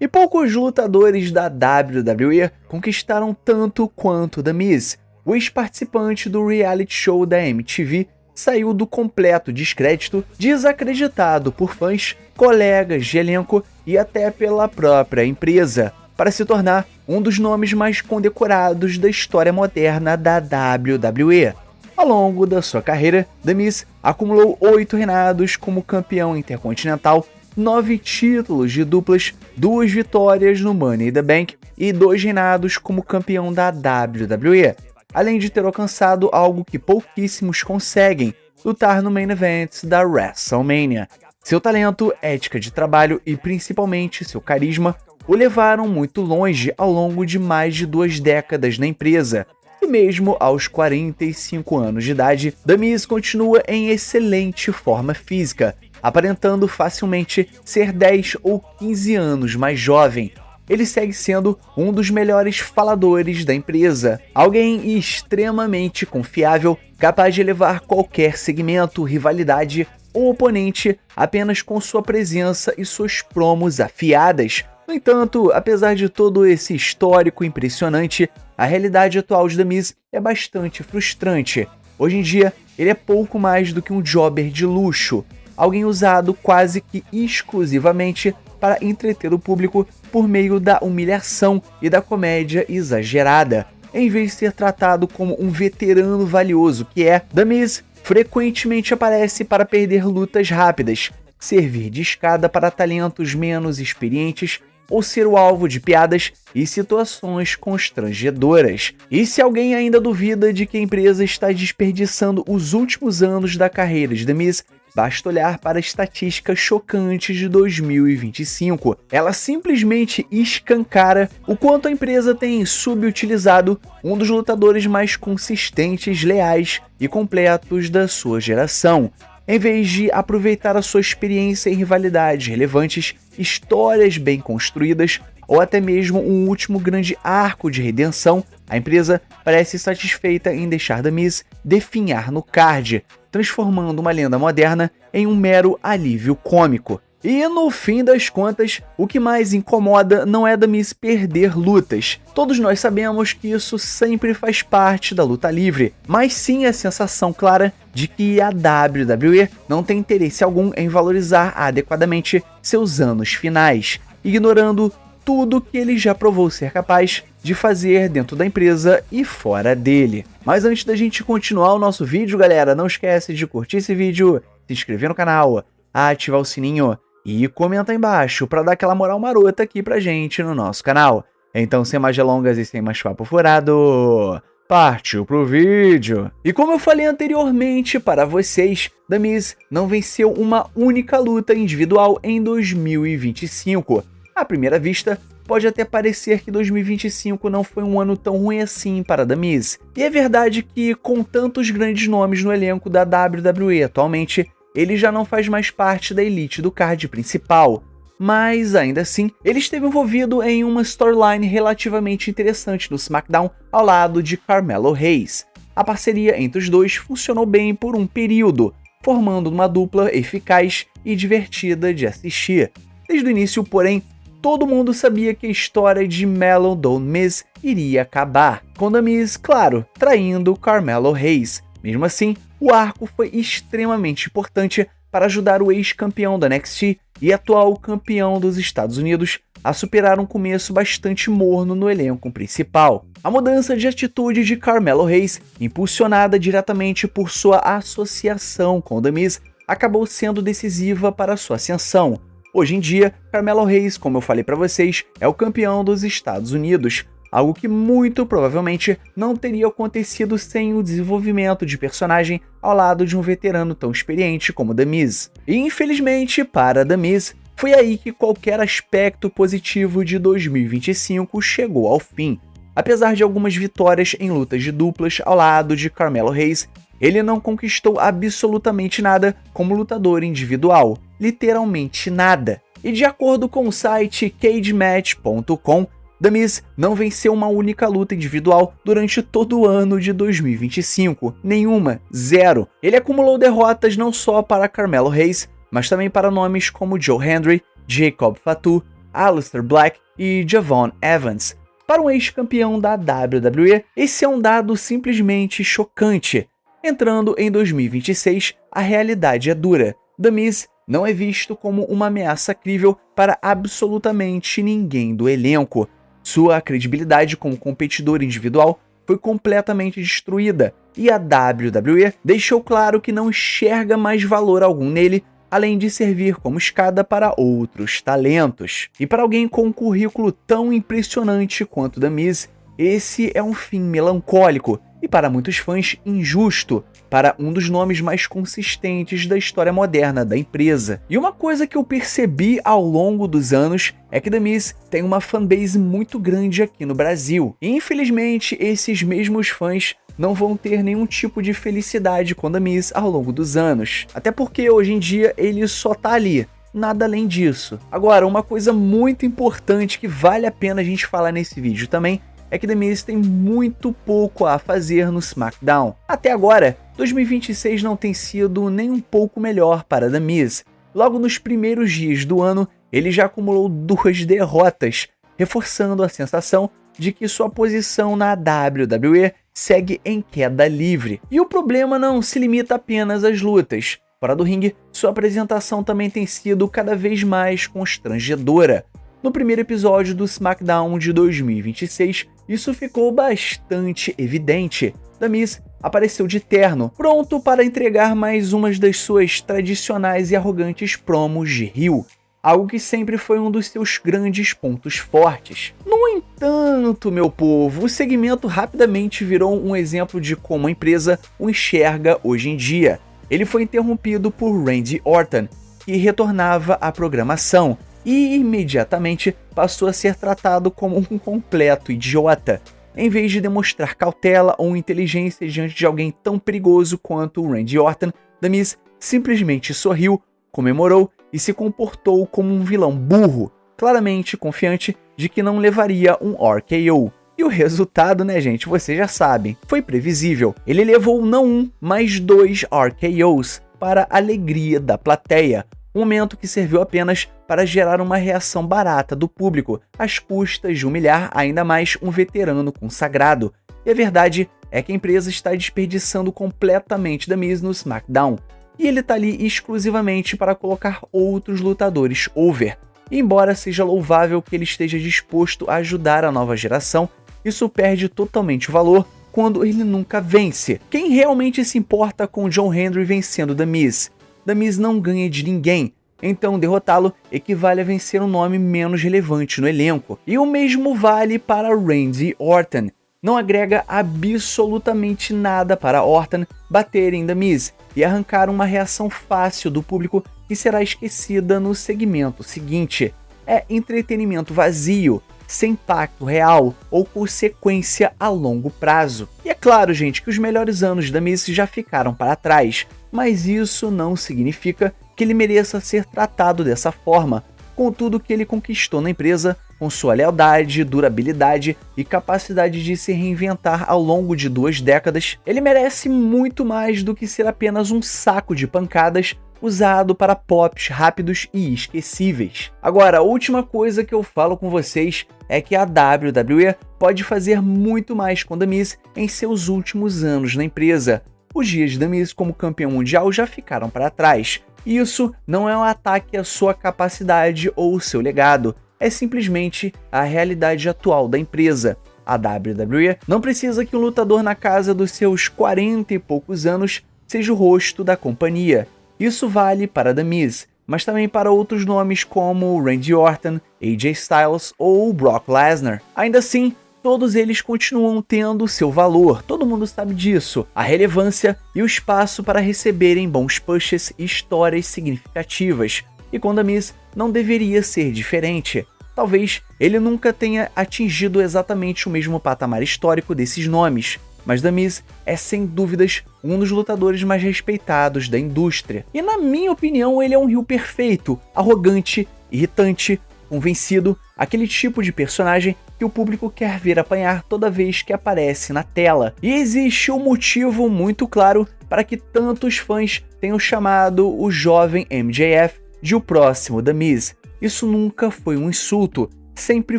E poucos lutadores da WWE conquistaram tanto quanto The Miz. O ex-participante do reality show da MTV saiu do completo descrédito, desacreditado por fãs, colegas de elenco e até pela própria empresa, para se tornar um dos nomes mais condecorados da história moderna da WWE. Ao longo da sua carreira, The Miz acumulou 8 reinados como campeão intercontinental, 9 títulos de duplas, 2 vitórias no Money in the Bank e 2 reinados como campeão da WWE, além de ter alcançado algo que pouquíssimos conseguem, lutar no main event da WrestleMania. Seu talento, ética de trabalho e principalmente seu carisma o levaram muito longe ao longo de mais de 2 décadas na empresa. E mesmo aos 45 anos de idade, The Miz continua em excelente forma física, aparentando facilmente ser 10 ou 15 anos mais jovem. Ele segue sendo um dos melhores faladores da empresa, alguém extremamente confiável, capaz de levar qualquer segmento, rivalidade ou oponente apenas com sua presença e suas promos afiadas. No entanto, apesar de todo esse histórico impressionante, a realidade atual de The Miz é bastante frustrante. Hoje em dia, ele é pouco mais do que um jobber de luxo, alguém usado quase que exclusivamente para entreter o público por meio da humilhação e da comédia exagerada, em vez de ser tratado como um veterano valioso que é. The Miz frequentemente aparece para perder lutas rápidas, servir de escada para talentos menos experientes ou ser o alvo de piadas e situações constrangedoras. E se alguém ainda duvida de que a empresa está desperdiçando os últimos anos da carreira de The Miz, basta olhar para as estatísticas chocantes de 2025. Ela simplesmente escancara o quanto a empresa tem subutilizado um dos lutadores mais consistentes, leais e completos da sua geração. Em vez de aproveitar a sua experiência em rivalidades relevantes, histórias bem construídas ou até mesmo um último grande arco de redenção, a empresa parece satisfeita em deixar The Miz definhar no card, transformando uma lenda moderna em um mero alívio cômico. E no fim das contas, o que mais incomoda não é The Miz perder lutas. Todos nós sabemos que isso sempre faz parte da luta livre, mas sim a sensação clara de que a WWE não tem interesse algum em valorizar adequadamente seus anos finais, ignorando tudo que ele já provou ser capaz de fazer dentro da empresa e fora dele. Mas antes da gente continuar o nosso vídeo, galera, não esquece de curtir esse vídeo, se inscrever no canal, ativar o sininho e comenta aí embaixo para dar aquela moral marota aqui pra gente no nosso canal. Então, sem mais delongas e sem mais papo furado, partiu pro vídeo! E como eu falei anteriormente para vocês, The Miz não venceu uma única luta individual em 2025. À primeira vista, pode até parecer que 2025 não foi um ano tão ruim assim para The Miz. E é verdade que, com tantos grandes nomes no elenco da WWE atualmente, ele já não faz mais parte da elite do card principal. Mas, ainda assim, ele esteve envolvido em uma storyline relativamente interessante no SmackDown ao lado de Carmelo Hayes. A parceria entre os dois funcionou bem por um período, formando uma dupla eficaz e divertida de assistir. Desde o início, porém, todo mundo sabia que a história de Melo Don Miz iria acabar, com The Miz, claro, traindo Carmelo Hayes. Mesmo assim, o arco foi extremamente importante para ajudar o ex-campeão da NXT e atual campeão dos Estados Unidos a superar um começo bastante morno no elenco principal. A mudança de atitude de Carmelo Hayes, impulsionada diretamente por sua associação com The Miz, acabou sendo decisiva para sua ascensão. Hoje em dia, Carmelo Hayes, como eu falei para vocês, é o campeão dos Estados Unidos, algo que muito provavelmente não teria acontecido sem o desenvolvimento de personagem ao lado de um veterano tão experiente como The Miz. E infelizmente para The Miz, foi aí que qualquer aspecto positivo de 2025 chegou ao fim. Apesar de algumas vitórias em lutas de duplas ao lado de Carmelo Hayes, ele não conquistou absolutamente nada como lutador individual, literalmente nada. E de acordo com o site cagematch.com, The Miz não venceu uma única luta individual durante todo o ano de 2025, nenhuma, zero. Ele acumulou derrotas não só para Carmelo Hayes, mas também para nomes como Joe Hendry, Jacob Fatu, Aleister Black e Javon Evans. Para um ex-campeão da WWE, esse é um dado simplesmente chocante. Entrando em 2026, a realidade é dura. The Miz não é visto como uma ameaça crível para absolutamente ninguém do elenco. Sua credibilidade como competidor individual foi completamente destruída, e a WWE deixou claro que não enxerga mais valor algum nele, além de servir como escada para outros talentos. E para alguém com um currículo tão impressionante quanto The Miz, esse é um fim melancólico e, para muitos fãs, injusto para um dos nomes mais consistentes da história moderna da empresa. E uma coisa que eu percebi ao longo dos anos é que The Miz tem uma fanbase muito grande aqui no Brasil. E, infelizmente, esses mesmos fãs não vão ter nenhum tipo de felicidade com The Miz ao longo dos anos. Até porque hoje em dia ele só tá ali, nada além disso. Agora, uma coisa muito importante que vale a pena a gente falar nesse vídeo também é que The Miz tem muito pouco a fazer no SmackDown. Até agora, 2026 não tem sido nem um pouco melhor para The Miz. Logo nos primeiros dias do ano, ele já acumulou 2 derrotas, reforçando a sensação de que sua posição na WWE segue em queda livre. E o problema não se limita apenas às lutas. Fora do ringue, sua apresentação também tem sido cada vez mais constrangedora. No primeiro episódio do SmackDown de 2026, isso ficou bastante evidente. The Miz apareceu de terno, pronto para entregar mais umas das suas tradicionais e arrogantes promos de heel, algo que sempre foi um dos seus grandes pontos fortes. No entanto, meu povo, o segmento rapidamente virou um exemplo de como a empresa o enxerga hoje em dia. Ele foi interrompido por Randy Orton, que retornava à programação, e imediatamente passou a ser tratado como um completo idiota, em vez de demonstrar cautela ou inteligência diante de alguém tão perigoso quanto o Randy Orton. The Miz simplesmente sorriu, comemorou e se comportou como um vilão burro, claramente confiante de que não levaria um RKO. E o resultado, né, gente, vocês já sabem, foi previsível. Ele levou não um, mas 2 RKOs, para a alegria da plateia. Um momento que serviu apenas para gerar uma reação barata do público, às custas de humilhar ainda mais um veterano consagrado. E a verdade é que a empresa está desperdiçando completamente The Miz no SmackDown, e ele está ali exclusivamente para colocar outros lutadores over. E embora seja louvável que ele esteja disposto a ajudar a nova geração, isso perde totalmente o valor quando ele nunca vence. Quem realmente se importa com John Henry vencendo The Miz? The Miz não ganha de ninguém, então derrotá-lo equivale a vencer um nome menos relevante no elenco. E o mesmo vale para Randy Orton. Não agrega absolutamente nada para Orton bater em The Miz e arrancar uma reação fácil do público que será esquecida no segmento seguinte. É entretenimento vazio, sem impacto real ou consequência a longo prazo. E é claro, gente, que os melhores anos da Miz já ficaram para trás, mas isso não significa que ele mereça ser tratado dessa forma, com tudo que ele conquistou na empresa, com sua lealdade, durabilidade e capacidade de se reinventar ao longo de 2 décadas. Ele merece muito mais do que ser apenas um saco de pancadas usado para pops rápidos e esquecíveis. Agora, a última coisa que eu falo com vocês é que a WWE pode fazer muito mais com The Miz em seus últimos anos na empresa. Os dias de The Miz como campeão mundial já ficaram para trás. Isso não é um ataque à sua capacidade ou seu legado, é simplesmente a realidade atual da empresa. A WWE não precisa que um lutador na casa dos seus 40 e poucos anos seja o rosto da companhia. Isso vale para The Miz, mas também para outros nomes como Randy Orton, AJ Styles ou Brock Lesnar. Ainda assim, todos eles continuam tendo seu valor, todo mundo sabe disso, a relevância e o espaço para receberem bons pushes e histórias significativas. E com The Miz não deveria ser diferente. Talvez ele nunca tenha atingido exatamente o mesmo patamar histórico desses nomes, mas The Miz é sem dúvidas um dos lutadores mais respeitados da indústria. E na minha opinião ele é um heel perfeito, arrogante, irritante, convencido, aquele tipo de personagem que o público quer ver apanhar toda vez que aparece na tela. E existe um motivo muito claro para que tantos fãs tenham chamado o jovem MJF de o próximo The Miz. isso nunca foi um insulto, sempre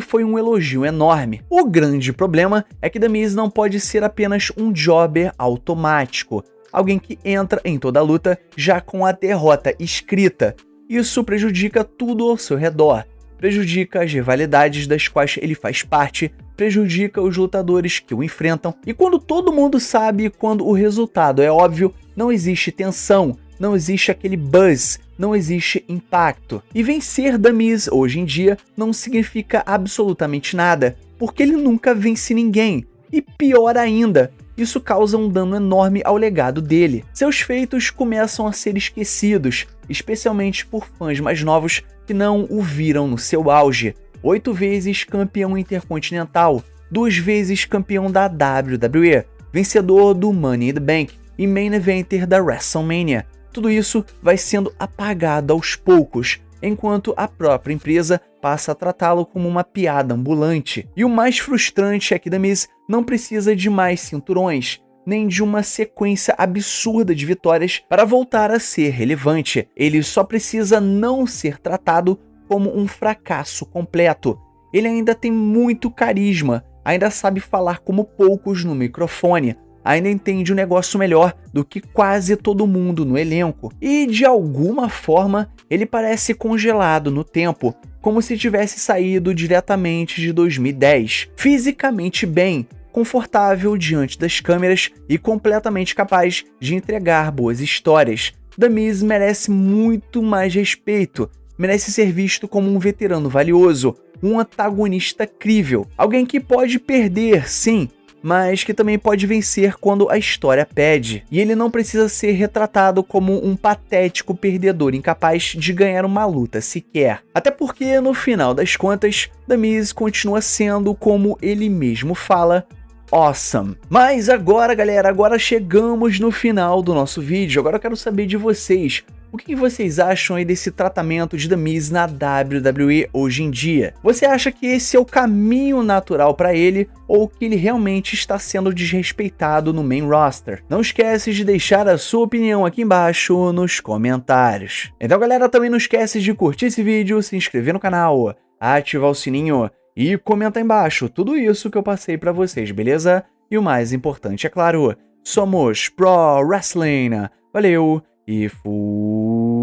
foi um elogio enorme. O grande problema é que The Miz não pode ser apenas um jobber automático, alguém que entra em toda a luta já com a derrota escrita. Isso prejudica tudo ao seu redor, prejudica as rivalidades das quais ele faz parte, prejudica os lutadores que o enfrentam, e quando todo mundo sabe, quando o resultado é óbvio, não existe tensão, não existe aquele buzz, não existe impacto. E vencer The Miz hoje em dia não significa absolutamente nada, porque ele nunca vence ninguém. E pior ainda, isso causa um dano enorme ao legado dele. Seus feitos começam a ser esquecidos, especialmente por fãs mais novos que não o viram no seu auge. 8 vezes campeão intercontinental, 2 vezes campeão da WWE, vencedor do Money in the Bank e main eventer da WrestleMania. Tudo isso vai sendo apagado aos poucos, enquanto a própria empresa passa a tratá-lo como uma piada ambulante. E o mais frustrante é que The Miz não precisa de mais cinturões, nem de uma sequência absurda de vitórias para voltar a ser relevante. Ele só precisa não ser tratado como um fracasso completo. Ele ainda tem muito carisma, ainda sabe falar como poucos no microfone, ainda entende o negócio melhor do que quase todo mundo no elenco. E de alguma forma, ele parece congelado no tempo, como se tivesse saído diretamente de 2010. Fisicamente bem, confortável diante das câmeras e completamente capaz de entregar boas histórias. The Miz merece muito mais respeito, merece ser visto como um veterano valioso, um antagonista crível, alguém que pode perder, sim, mas que também pode vencer quando a história pede. E ele não precisa ser retratado como um patético perdedor incapaz de ganhar uma luta sequer. Até porque, no final das contas, The Miz continua sendo, como ele mesmo fala, awesome. Mas agora, galera, agora chegamos no final do nosso vídeo. Agora eu quero saber de vocês. O que vocês acham aí desse tratamento de The Miz na WWE hoje em dia? Você acha que esse é o caminho natural para ele ou que ele realmente está sendo desrespeitado no main roster? Não esquece de deixar a sua opinião aqui embaixo nos comentários. Então, galera, também não esquece de curtir esse vídeo, se inscrever no canal, ativar o sininho e comentar embaixo tudo isso que eu passei para vocês, beleza? E o mais importante, é claro, somos Pro Wrestling. Valeu! E fui.